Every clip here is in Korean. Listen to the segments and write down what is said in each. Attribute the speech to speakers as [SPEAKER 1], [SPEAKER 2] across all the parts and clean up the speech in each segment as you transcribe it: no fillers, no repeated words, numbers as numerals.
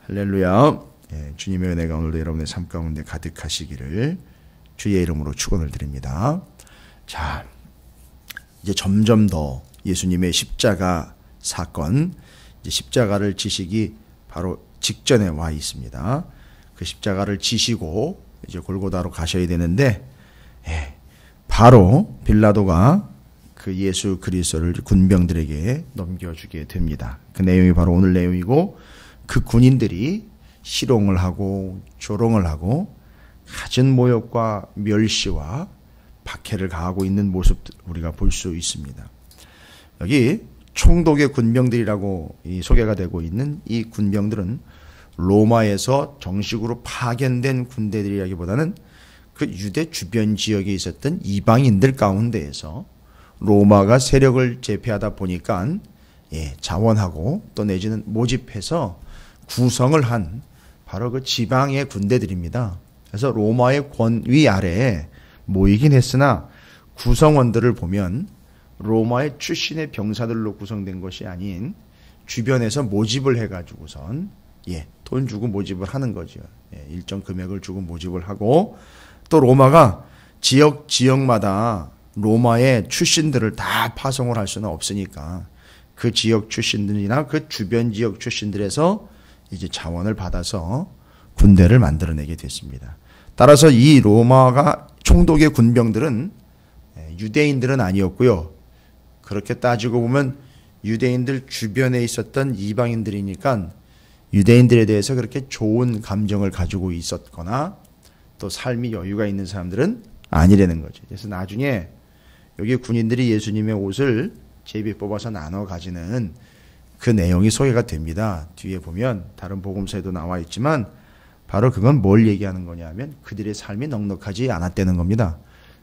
[SPEAKER 1] 할렐루야. 주님의 은혜가 오늘도 여러분의 삶 가운데 가득하시기를 주의 이름으로 축원을 드립니다. 자, 이제 점점 더 예수님의 십자가 사건, 이제 십자가를 지시기 바로 직전에 와 있습니다. 그 십자가를 지시고 이제 골고다로 가셔야 되는데, 바로 빌라도가 그 예수 그리스도를 군병들에게 넘겨주게 됩니다. 그 내용이 바로 오늘 내용이고, 그 군인들이 희롱을 하고 조롱을 하고 갖은 모욕과 멸시와 박해를 가하고 있는 모습 우리가 볼 수 있습니다. 여기 총독의 군병들이라고 소개가 되고 있는 이 군병들은 로마에서 정식으로 파견된 군대들이라기보다는 그 유대 주변 지역에 있었던 이방인들 가운데에서 로마가 세력을 제패하다 보니까 자원하고 또 내지는 모집해서 구성을 한 바로 그 지방의 군대들입니다. 그래서 로마의 권위 아래에 모이긴 했으나 구성원들을 보면 로마의 출신의 병사들로 구성된 것이 아닌 주변에서 모집을 해가지고선 돈 주고 모집을 하는 거죠. 일정 금액을 주고 모집을 하고, 또 로마가 지역마다 로마의 출신들을 다 파송을 할 수는 없으니까 그 지역 출신들이나 그 주변 지역 출신들에서 이제 자원을 받아서 군대를 만들어내게 됐습니다. 따라서 이 로마가 총독의 군병들은 유대인들은 아니었고요. 그렇게 따지고 보면 유대인들 주변에 있었던 이방인들이니까 유대인들에 대해서 그렇게 좋은 감정을 가지고 있었거나 또 삶이 여유가 있는 사람들은 아니라는 거죠. 그래서 나중에 여기 군인들이 예수님의 옷을 제비 뽑아서 나눠 가지는 그 내용이 소개가 됩니다. 뒤에 보면 다른 복음서에도 나와 있지만 바로 그건 뭘 얘기하는 거냐면 그들의 삶이 넉넉하지 않았다는 겁니다.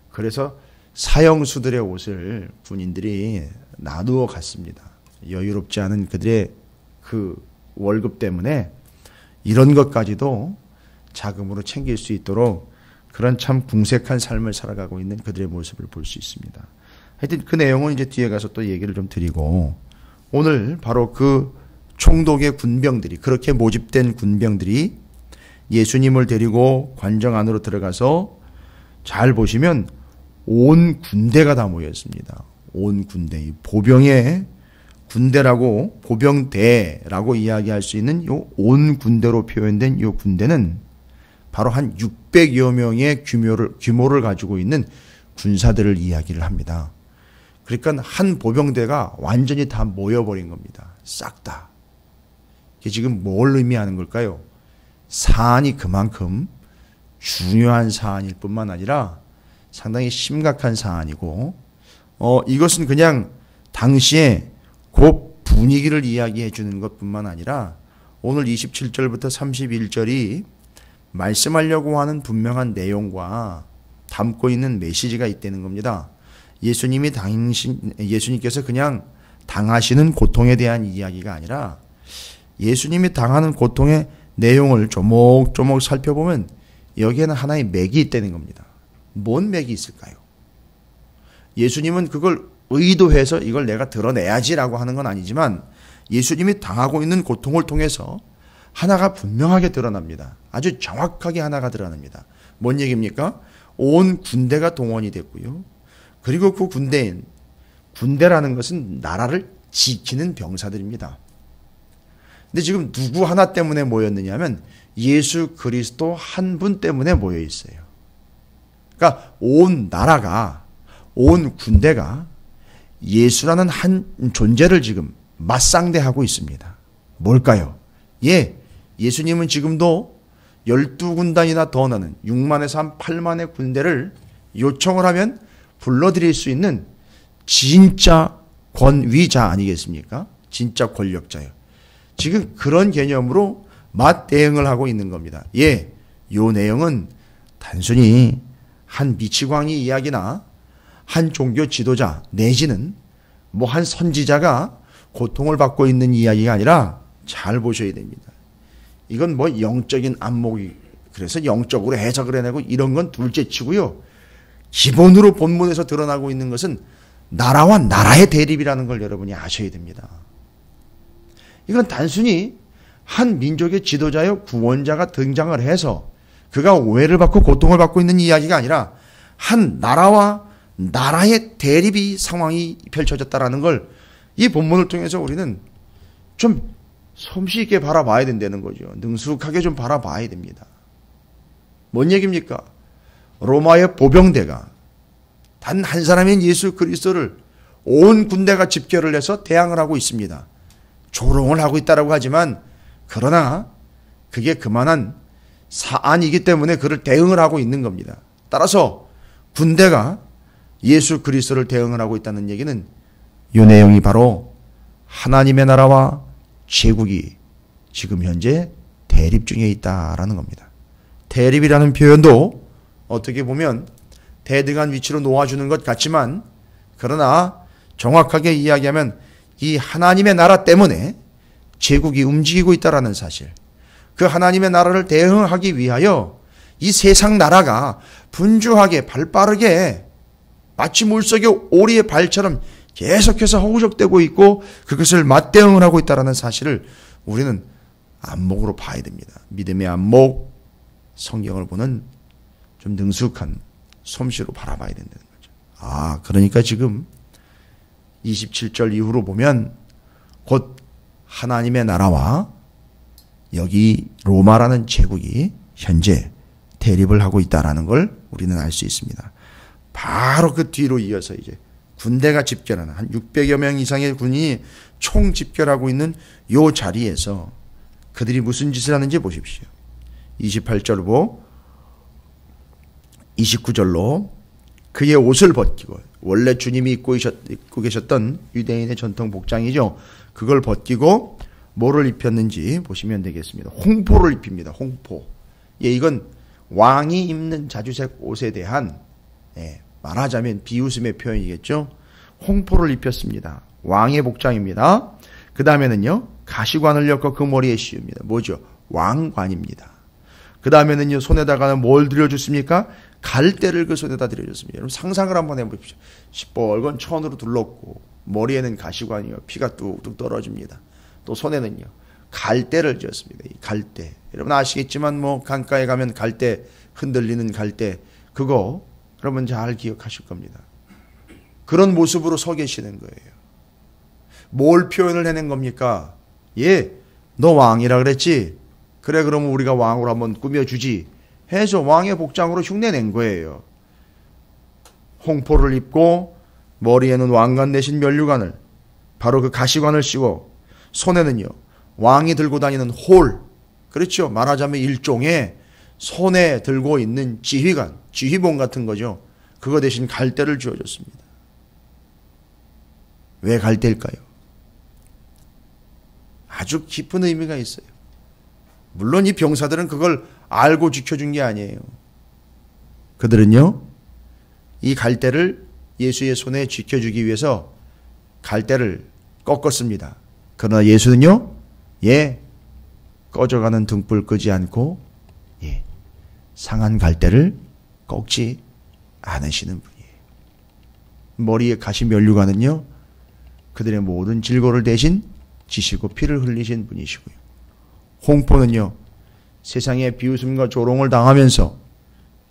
[SPEAKER 1] 그래서 사형수들의 옷을 군인들이 나누어 갔습니다. 여유롭지 않은 그들의 그 월급 때문에 이런 것까지도 자금으로 챙길 수 있도록 그런 참 궁색한 삶을 살아가고 있는 그들의 모습을 볼 수 있습니다. 하여튼 그 내용은 이제 뒤에 가서 또 얘기를 좀 드리고, 오늘 바로 그 총독의 군병들이, 그렇게 모집된 군병들이 예수님을 데리고 관정 안으로 들어가서 잘 보시면 온 군대가 다 모였습니다. 온 군대, 보병의 군대라고, 보병대라고 이야기할 수 있는 요 온 군대로 표현된 요 군대는 바로 한 600여 명의 규모를 가지고 있는 군사들을 이야기를 합니다. 그러니까 한 보병대가 완전히 다 모여버린 겁니다. 싹 다. 이게 지금 뭘 의미하는 걸까요? 사안이 그만큼 중요한 사안일 뿐만 아니라 상당히 심각한 사안이고, 이것은 그냥 당시에 그 분위기를 이야기해 주는 것뿐만 아니라 오늘 27절부터 31절이 말씀하려고 하는 분명한 내용과 담고 있는 메시지가 있다는 겁니다. 예수님께서 그냥 당하시는 고통에 대한 이야기가 아니라 예수님이 당하는 고통의 내용을 조목조목 살펴보면 여기에는 하나의 맥이 있다는 겁니다. 뭔 맥이 있을까요? 예수님은 그걸 의도해서 이걸 내가 드러내야지라고 하는 건 아니지만 예수님이 당하고 있는 고통을 통해서 하나가 분명하게 드러납니다. 아주 정확하게 하나가 드러납니다. 뭔 얘기입니까? 온 군대가 동원이 됐고요. 그리고 그 군대라는 것은 나라를 지키는 병사들입니다. 근데 지금 누구 하나 때문에 모였느냐 하면 예수 그리스도 한 분 때문에 모여 있어요. 그러니까 온 나라가, 온 군대가 예수라는 한 존재를 지금 맞상대하고 있습니다. 뭘까요? 예수님은 지금도 12군단이나 더 나는 6만에서 한 8만의 군대를 요청을 하면 불러들일 수 있는 진짜 권위자 아니겠습니까? 진짜 권력자예요. 지금 그런 개념으로 맞대응을 하고 있는 겁니다. 요 내용은 단순히 한 미치광이 이야기나 한 종교 지도자 내지는 뭐 한 선지자가 고통을 받고 있는 이야기가 아니라 잘 보셔야 됩니다. 이건 뭐 영적인 안목이, 그래서 영적으로 해석을 해내고 이런 건 둘째치고요. 기본으로 본문에서 드러나고 있는 것은 나라와 나라의 대립이라는 걸 여러분이 아셔야 됩니다. 이건 단순히 한 민족의 지도자여 구원자가 등장을 해서 그가 오해를 받고 고통을 받고 있는 이야기가 아니라 한 나라와 나라의 대립이 상황이 펼쳐졌다라는 걸 이 본문을 통해서 우리는 좀 솜씨 있게 바라봐야 된다는 거죠. 능숙하게 좀 바라봐야 됩니다. 뭔 얘기입니까? 로마의 보병대가 단 한 사람인 예수 그리스도를 온 군대가 집결을 해서 대항을 하고 있습니다. 조롱을 하고 있다라고 하지만 그러나 그게 그만한 사안이기 때문에 그를 대응을 하고 있는 겁니다. 따라서 군대가 예수 그리스도를 대응을 하고 있다는 얘기는 이 내용이 바로 하나님의 나라와 제국이 지금 현재 대립 중에 있다라는 겁니다. 대립이라는 표현도 어떻게 보면 대등한 위치로 놓아주는 것 같지만 그러나 정확하게 이야기하면 이 하나님의 나라 때문에 제국이 움직이고 있다라는 사실, 그 하나님의 나라를 대응하기 위하여 이 세상 나라가 분주하게 발빠르게 마치 물속의 오리의 발처럼 계속해서 허우적대고 있고 그것을 맞대응을 하고 있다는 사실을 우리는 안목으로 봐야 됩니다. 믿음의 안목, 성경을 보는 좀 능숙한 솜씨로 바라봐야 된다는 거죠. 그러니까 지금 27절 이후로 보면 곧 하나님의 나라와 여기 로마라는 제국이 현재 대립을 하고 있다는 걸 우리는 알 수 있습니다. 바로 그 뒤로 이어서 이제 군대가 집결하는 한 600여 명 이상의 군인이 총 집결하고 있는 요 자리에서 그들이 무슨 짓을 하는지 보십시오. 28절로 29절로 그의 옷을 벗기고, 원래 주님이 입고 계셨던 유대인의 전통 복장이죠. 그걸 벗기고 뭐를 입혔는지 보시면 되겠습니다. 홍포를 입힙니다. 홍포. 이건 왕이 입는 자주색 옷에 대한 말하자면 비웃음의 표현이겠죠. 홍포를 입혔습니다. 왕의 복장입니다. 그 다음에는요, 가시관을 엮어 그 머리에 씌웁니다. 뭐죠? 왕관입니다. 그 다음에는요, 손에다가는 뭘 들여줬습니까? 갈대를 그 손에다 들여줬습니다. 여러분 상상을 한번 해보십시오. 시뻘건 천으로 둘렀고 머리에는 가시관이요, 피가 뚝뚝 떨어집니다. 또 손에는요, 갈대를 쥐었습니다. 이 갈대, 여러분 아시겠지만 강가에 가면 갈대, 흔들리는 갈대, 그거 여러분 잘 기억하실 겁니다. 그런 모습으로 서 계시는 거예요. 뭘 표현을 해낸 겁니까? 너 왕이라 그랬지? 그래, 그러면 우리가 왕으로 한번 꾸며주지 해서 왕의 복장으로 흉내낸 거예요. 홍포를 입고 머리에는 왕관 대신 면류관을, 바로 그 가시관을 씌워 손에는요, 왕이 들고 다니는 홀, 그렇죠, 말하자면 일종의 손에 들고 있는 지휘관, 지휘봉 같은 거죠. 그거 대신 갈대를 쥐어줬습니다. 왜 갈대일까요? 아주 깊은 의미가 있어요. 물론 이 병사들은 그걸 알고 지켜준 게 아니에요. 그들은요, 이 갈대를 예수의 손에 지켜주기 위해서 갈대를 꺾었습니다. 그러나 예수는요, 꺼져가는 등불 끄지 않고 상한 갈대를 꺾지 않으시는 분이에요. 머리에 가시 면류관은요, 그들의 모든 질고를 대신 지시고 피를 흘리신 분이시고요. 홍포는요, 세상의 비웃음과 조롱을 당하면서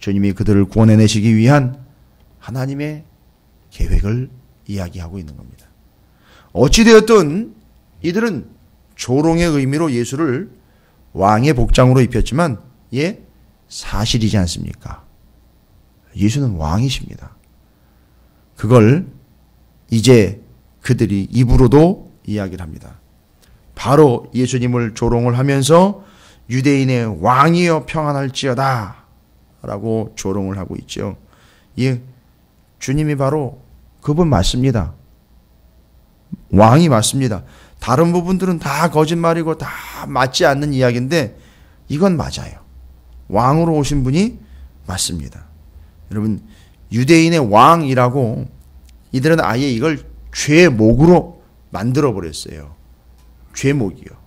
[SPEAKER 1] 주님이 그들을 구원해내시기 위한 하나님의 계획을 이야기하고 있는 겁니다. 어찌되었든 이들은 조롱의 의미로 예수를 왕의 복장으로 입혔지만 사실이지 않습니까? 예수는 왕이십니다. 그걸 이제 그들이 입으로도 이야기를 합니다. 바로 예수님을 조롱을 하면서 유대인의 왕이여 평안할지어다 라고 조롱을 하고 있죠. 주님이 바로 그분 맞습니다. 왕이 맞습니다. 다른 부분들은 다 거짓말이고 다 맞지 않는 이야기인데 이건 맞아요. 왕으로 오신 분이 맞습니다. 여러분, 유대인의 왕이라고 이들은 아예 이걸 죄목으로 만들어버렸어요. 죄목이요.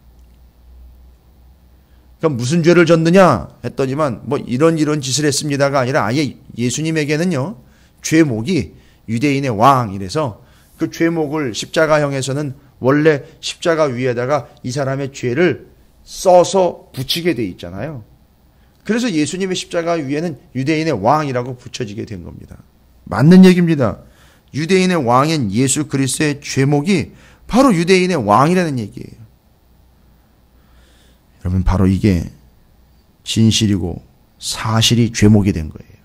[SPEAKER 1] 그러니까 무슨 죄를 졌느냐 했더니만 이런 짓을 했습니다가 아니라 아예 예수님에게는요, 죄목이 유대인의 왕이라서 그 죄목을 십자가형에서는 원래 십자가 위에다가 이 사람의 죄를 써서 붙이게 돼 있잖아요. 그래서 예수님의 십자가 위에는 유대인의 왕이라고 붙여지게 된 겁니다. 맞는 얘기입니다. 유대인의 왕인 예수 그리스도의 죄목이 바로 유대인의 왕이라는 얘기예요. 여러분, 바로 이게 진실이고 사실이 죄목이 된 거예요.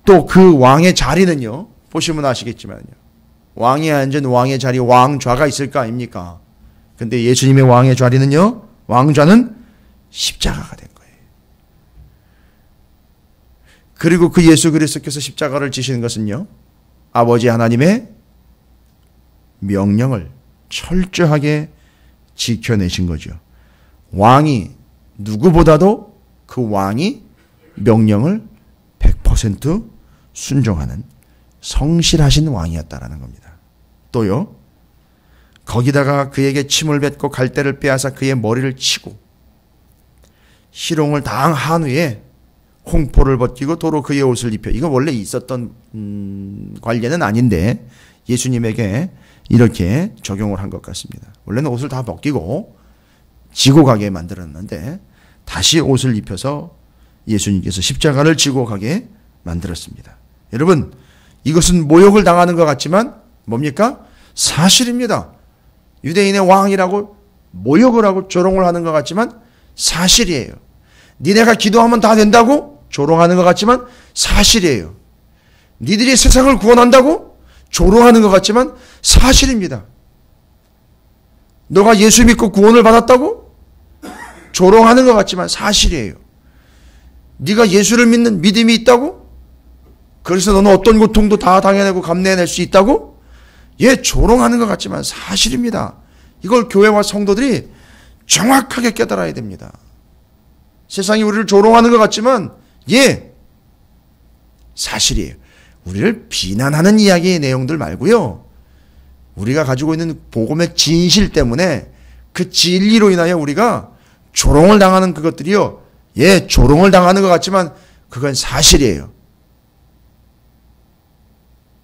[SPEAKER 1] 또 그 왕의 자리는요, 보시면 아시겠지만요, 왕이 앉은 왕의 자리, 왕좌가 있을 거 아닙니까? 근데 예수님의 왕의 자리는요, 왕좌는 십자가가 된 거예요. 그리고 그 예수 그리스도께서 십자가를 지시는 것은요, 아버지 하나님의 명령을 철저하게 지켜내신 거죠. 왕이 누구보다도 그 왕이 명령을 100% 순종하는 성실하신 왕이었다라는 겁니다. 또요, 거기다가 그에게 침을 뱉고 갈대를 빼앗아 그의 머리를 치고 희롱을 당한 후에 홍포를 벗기고 도로 그의 옷을 입혀. 이거 원래 있었던 관례는 아닌데 예수님에게 이렇게 적용을 한 것 같습니다. 원래는 옷을 다 벗기고 지고 가게 만들었는데 다시 옷을 입혀서 예수님께서 십자가를 지고 가게 만들었습니다. 여러분, 이것은 모욕을 당하는 것 같지만 뭡니까? 사실입니다. 유대인의 왕이라고 모욕을 하고 조롱을 하는 것 같지만 사실이에요. 니네가 기도하면 다 된다고 조롱하는 것 같지만 사실이에요. 니들이 세상을 구원한다고 조롱하는 것 같지만 사실입니다. 너가 예수 믿고 구원을 받았다고 조롱하는 것 같지만 사실이에요. 네가 예수를 믿는 믿음이 있다고? 그래서 너는 어떤 고통도 다 당해내고 감내해낼 수 있다고? 조롱하는 것 같지만 사실입니다. 이걸 교회와 성도들이 정확하게 깨달아야 됩니다. 세상이 우리를 조롱하는 것 같지만 사실이에요. 우리를 비난하는 이야기의 내용들 말고요, 우리가 가지고 있는 복음의 진실 때문에 그 진리로 인하여 우리가 조롱을 당하는 그것들이요, 조롱을 당하는 것 같지만 그건 사실이에요.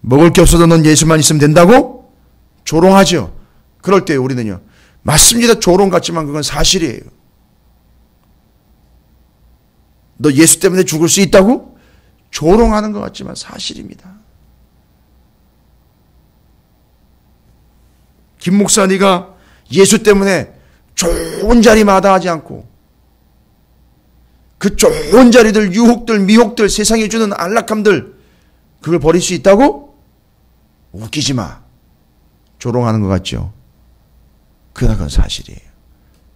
[SPEAKER 1] 먹을 게 없어도 넌 예수만 있으면 된다고? 조롱하죠. 그럴 때 우리는요, 맞습니다. 조롱 같지만 그건 사실이에요. 너 예수 때문에 죽을 수 있다고? 조롱하는 것 같지만 사실입니다. 김 목사, 네가 예수 때문에 좋은 자리 마다하지 않고 그 좋은 자리들, 유혹들, 미혹들, 세상이 주는 안락함들, 그걸 버릴 수 있다고? 웃기지 마. 조롱하는 것 같죠? 그러나 그건 사실이에요.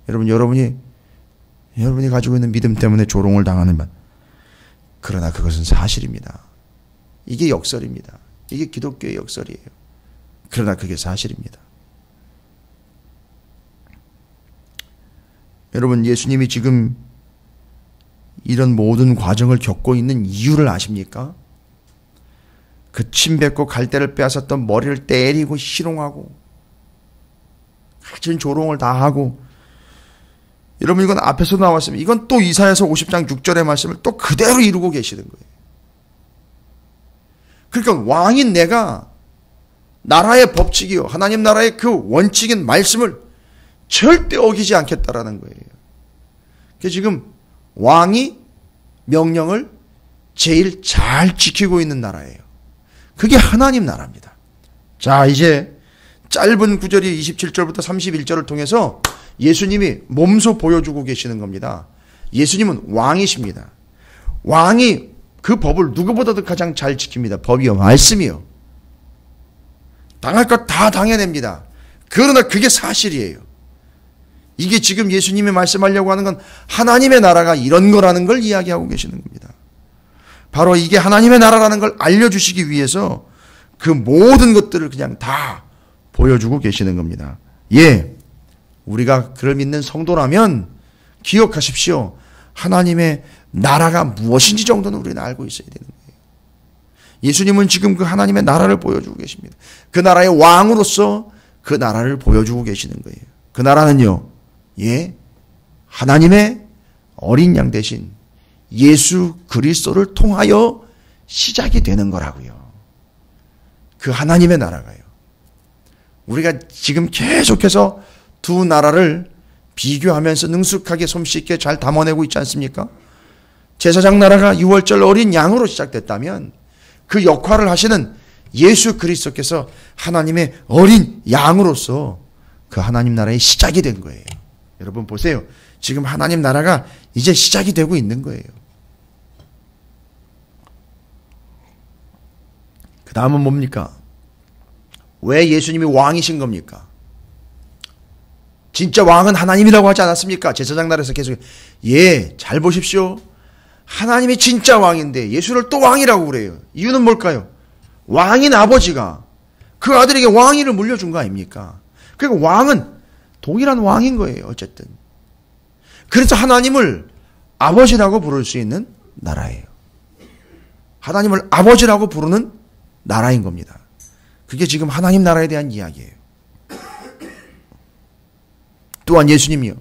[SPEAKER 1] 여러분이 가지고 있는 믿음 때문에 조롱을 당하는 것, 그러나 그것은 사실입니다. 이게 역설입니다. 이게 기독교의 역설이에요. 그러나 그게 사실입니다. 여러분, 예수님이 지금 이런 모든 과정을 겪고 있는 이유를 아십니까? 그 침 뱉고 갈대를 빼앗았던 머리를 때리고 희롱하고 가진 조롱을 다 하고, 여러분, 이건 앞에서 나왔으면 이건 또 이사야서 50장 6절의 말씀을 또 그대로 이루고 계시는 거예요. 그러니까 왕인 내가 나라의 법칙이요, 하나님 나라의 그 원칙인 말씀을 절대 어기지 않겠다라는 거예요. 그래서 지금 왕이 명령을 제일 잘 지키고 있는 나라예요. 그게 하나님 나라입니다. 자, 이제 짧은 구절이 27절부터 31절을 통해서 예수님이 몸소 보여주고 계시는 겁니다. 예수님은 왕이십니다. 왕이 그 법을 누구보다도 가장 잘 지킵니다. 법이요, 말씀이요. 당할 것 다 당해냅니다. 그러나 그게 사실이에요. 이게 지금 예수님이 말씀하려고 하는 건 하나님의 나라가 이런 거라는 걸 이야기하고 계시는 겁니다. 바로 이게 하나님의 나라라는 걸 알려주시기 위해서 그 모든 것들을 그냥 다 보여주고 계시는 겁니다. 우리가 그를 믿는 성도라면 기억하십시오. 하나님의 나라가 무엇인지 정도는 우리는 알고 있어야 되는 거예요. 예수님은 지금 그 하나님의 나라를 보여주고 계십니다. 그 나라의 왕으로서 그 나라를 보여주고 계시는 거예요. 그 나라는요, 하나님의 어린 양 대신 예수 그리스도를 통하여 시작이 되는 거라고요. 그 하나님의 나라가요. 우리가 지금 계속해서 두 나라를 비교하면서 능숙하게 솜씨있게 잘 담아내고 있지 않습니까? 제사장 나라가 6월절 어린 양으로 시작됐다면 그 역할을 하시는 예수 그리스도께서 하나님의 어린 양으로서 그 하나님 나라의 시작이 된 거예요. 여러분 보세요. 지금 하나님 나라가 이제 시작이 되고 있는 거예요. 그 다음은 뭡니까? 왜 예수님이 왕이신 겁니까? 진짜 왕은 하나님이라고 하지 않았습니까? 제사장 나라에서 계속 잘 보십시오. 하나님이 진짜 왕인데 예수를 또 왕이라고 그래요. 이유는 뭘까요? 왕인 아버지가 그 아들에게 왕위를 물려준 거 아닙니까? 그러니까 왕은 동일한 왕인 거예요. 어쨌든. 그래서 하나님을 아버지라고 부를 수 있는 나라예요. 하나님을 아버지라고 부르는 나라인 겁니다. 그게 지금 하나님 나라에 대한 이야기예요. 또한 예수님이요.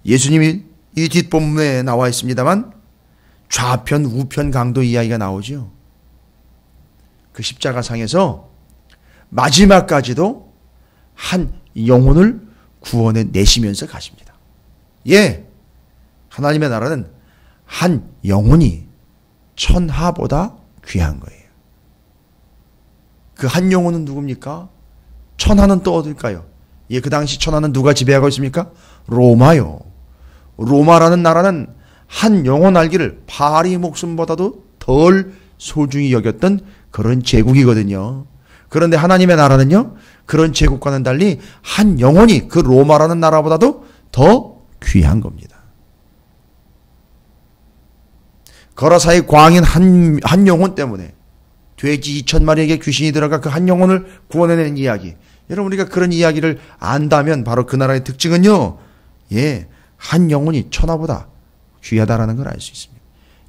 [SPEAKER 1] 예수님이 이 뒷본문에 나와 있습니다만 좌편 우편 강도 이야기가 나오죠. 그 십자가상에서 마지막까지도 한 영혼을 구원해 내시면서 가십니다. 하나님의 나라는 한 영혼이 천하보다 귀한 거예요. 그 한 영혼은 누굽니까? 천하는 또 어딜까요? 그 당시 천하는 누가 지배하고 있습니까? 로마요. 로마라는 나라는 한 영혼 알기를 파리 목숨보다도 덜 소중히 여겼던 그런 제국이거든요. 그런데 하나님의 나라는요, 그런 제국과는 달리 한 영혼이 그 로마라는 나라보다도 더 귀한 겁니다. 거라사의 광인 한 영혼 때문에 돼지 2,000마리에게 귀신이 들어가 그 한 영혼을 구원해낸 이야기. 여러분, 우리가 그런 이야기를 안다면 바로 그 나라의 특징은요, 한 영혼이 천하보다 귀하다라는 걸 알 수 있습니다.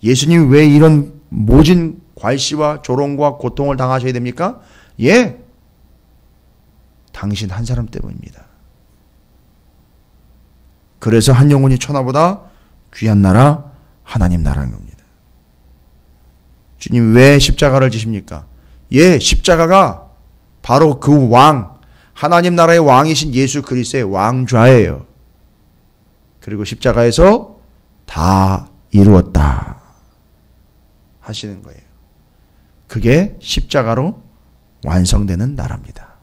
[SPEAKER 1] 예수님이 왜 이런 모진 괄시와 조롱과 고통을 당하셔야 됩니까? 당신 한 사람 때문입니다. 그래서 한 영혼이 천하보다 귀한 나라, 하나님 나라는 겁니다. 주님 왜 십자가를 지십니까? 십자가가 바로 그 왕, 하나님 나라의 왕이신 예수 그리스도의 왕좌예요. 그리고 십자가에서 다 이루었다 하시는 거예요. 그게 십자가로 완성되는 나라입니다.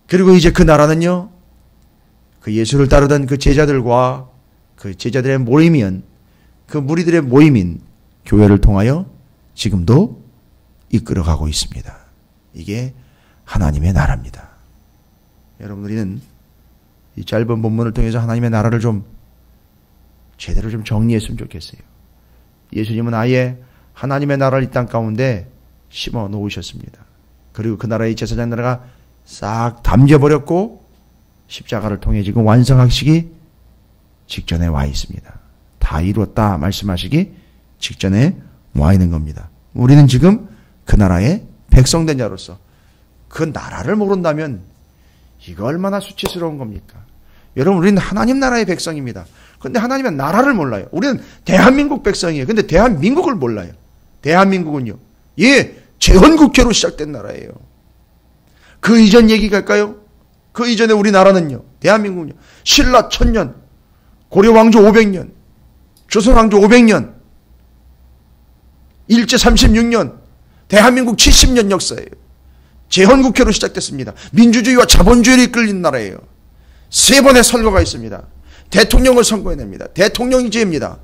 [SPEAKER 1] 그리고 이제 그 나라는요, 그 예수를 따르던 그 제자들과 그 제자들의 모임인, 그 무리들의 모임인 교회를 통하여 지금도 이끌어가고 있습니다. 이게 하나님의 나라입니다. 여러분, 우리는 이 짧은 본문을 통해서 하나님의 나라를 좀 제대로 좀 정리했으면 좋겠어요. 예수님은 아예 하나님의 나라를 이 땅 가운데 심어 놓으셨습니다. 그리고 그 나라의 제사장 나라가 싹 담겨버렸고 십자가를 통해 지금 완성하시기 직전에 와 있습니다. 다 이루었다 말씀하시기 직전에 와 있는 겁니다. 우리는 지금 그 나라의 백성된 자로서 그 나라를 모른다면 이거 얼마나 수치스러운 겁니까? 여러분, 우리는 하나님 나라의 백성입니다. 그런데 하나님의 나라를 몰라요. 우리는 대한민국 백성이에요. 근데 대한민국을 몰라요. 대한민국은요, 제헌국회로 시작된 나라예요. 그 이전 얘기 갈까요? 그 이전에 우리나라는요, 대한민국은요, 신라 1000년, 고려왕조 500년, 조선왕조 500년, 일제 36년, 대한민국 70년 역사예요. 제헌국회로 시작됐습니다. 민주주의와 자본주의를 이끌린 나라예요. 3번의 선거가 있습니다. 대통령을 선거해냅니다. 대통령제입니다.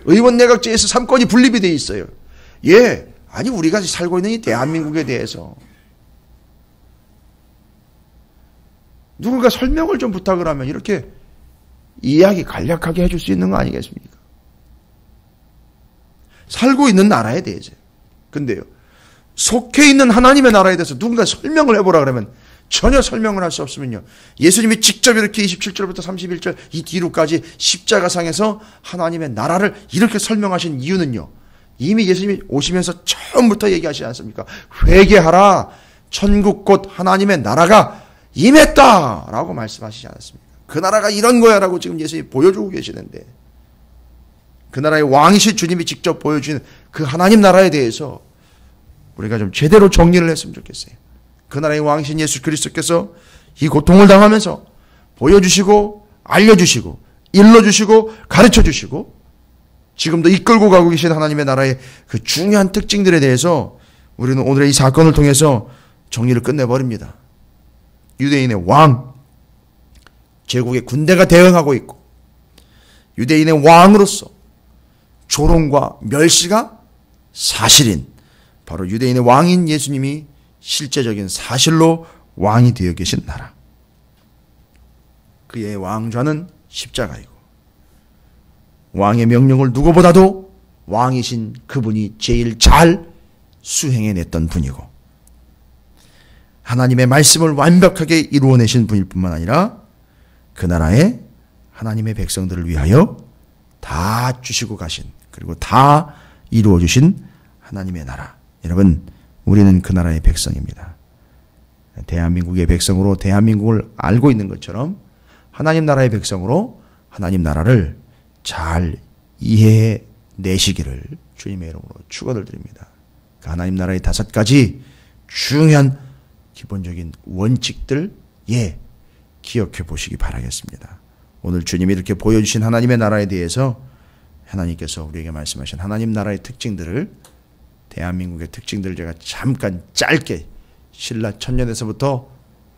[SPEAKER 1] 의원 내각제에서 3권이 분립이 되어 있어요. 아니 우리가 살고 있는 이 대한민국에 대해서 누군가 설명을 좀 부탁을 하면 이렇게 이야기 간략하게 해줄 수 있는 거 아니겠습니까? 살고 있는 나라에 대해서. 근데요, 속해 있는 하나님의 나라에 대해서 누군가 설명을 해보라 그러면 전혀 설명을 할 수 없으면요, 예수님이 직접 이렇게 27절부터 31절 이 뒤로까지 십자가상에서 하나님의 나라를 이렇게 설명하신 이유는요, 이미 예수님이 오시면서 처음부터 얘기하시지 않습니까? 회개하라, 천국 곧 하나님의 나라가 임했다라고 말씀하시지 않았습니까? 그 나라가 이런 거야 라고 지금 예수님이 보여주고 계시는데, 그 나라의 왕이신 주님이 직접 보여주는 그 하나님 나라에 대해서 우리가 좀 제대로 정리를 했으면 좋겠어요. 그 나라의 왕이신 예수 그리스도께서 이 고통을 당하면서 보여주시고 알려주시고 일러주시고 가르쳐주시고 지금도 이끌고 가고 계신 하나님의 나라의 그 중요한 특징들에 대해서 우리는 오늘의 이 사건을 통해서 정리를 끝내버립니다. 유대인의 왕, 제국의 군대가 대응하고 있고 유대인의 왕으로서 조롱과 멸시가 사실인 바로 유대인의 왕인 예수님이 실제적인 사실로 왕이 되어 계신 나라. 그의 왕좌는 십자가이고 왕의 명령을 누구보다도 왕이신 그분이 제일 잘 수행해냈던 분이고 하나님의 말씀을 완벽하게 이루어내신 분일 뿐만 아니라 그 나라에 하나님의 백성들을 위하여 다 주시고 가신 그리고 다 이루어주신 하나님의 나라. 여러분, 우리는 그 나라의 백성입니다. 대한민국의 백성으로 대한민국을 알고 있는 것처럼 하나님 나라의 백성으로 하나님 나라를 잘 이해해 내시기를 주님의 이름으로 축원을 드립니다. 그 하나님 나라의 5가지 중요한 기본적인 원칙들 기억해 보시기 바라겠습니다. 오늘 주님이 이렇게 보여주신 하나님의 나라에 대해서 하나님께서 우리에게 말씀하신 하나님 나라의 특징들을 대한민국의 특징들을 제가 잠깐 짧게 신라 천년에서부터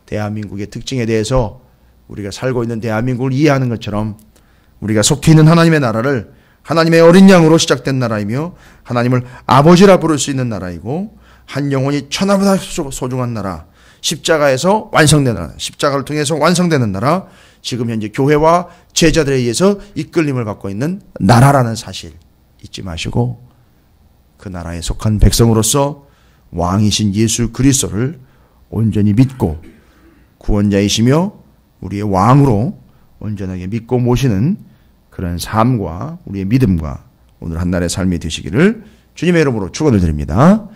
[SPEAKER 1] 대한민국의 특징에 대해서 우리가 살고 있는 대한민국을 이해하는 것처럼 우리가 속해 있는 하나님의 나라를 하나님의 어린 양으로 시작된 나라이며 하나님을 아버지라 부를 수 있는 나라이고 한 영혼이 천하보다 소중한 나라, 십자가에서 완성되는 나라, 십자가를 통해서 완성되는 나라, 지금 현재 교회와 제자들에 의해서 이끌림을 받고 있는 나라라는 사실 잊지 마시고 그 나라에 속한 백성으로서 왕이신 예수 그리스도를 온전히 믿고 구원자이시며 우리의 왕으로 온전하게 믿고 모시는 그런 삶과 우리의 믿음과 오늘 한날의 삶이 되시기를 주님의 이름으로 축원을 드립니다.